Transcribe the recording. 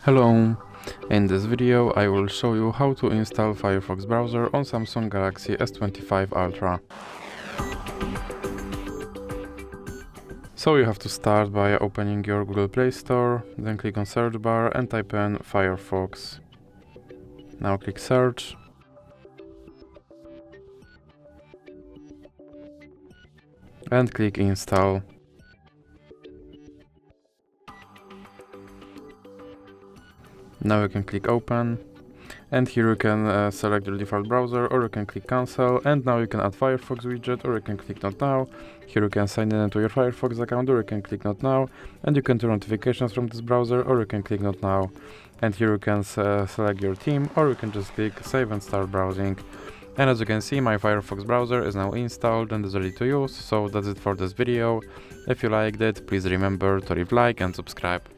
Hello! In this video I will show you how to install Firefox browser on Samsung Galaxy S25 Ultra. So you have to start by opening your Google Play Store, then click on search bar and type in Firefox. Now click search. And click install. Now you can click open, and here you can select your default browser, or you can click cancel, and now you can add Firefox widget, or you can click not now. Here you can sign in into your Firefox account, or you can click not now, and you can turn notifications from this browser, or you can click not now. And here you can select your theme, or you can just click save and start browsing. And as you can see, my Firefox browser is now installed and is ready to use. So that's it for this video. If you liked it, please remember to leave a like and subscribe.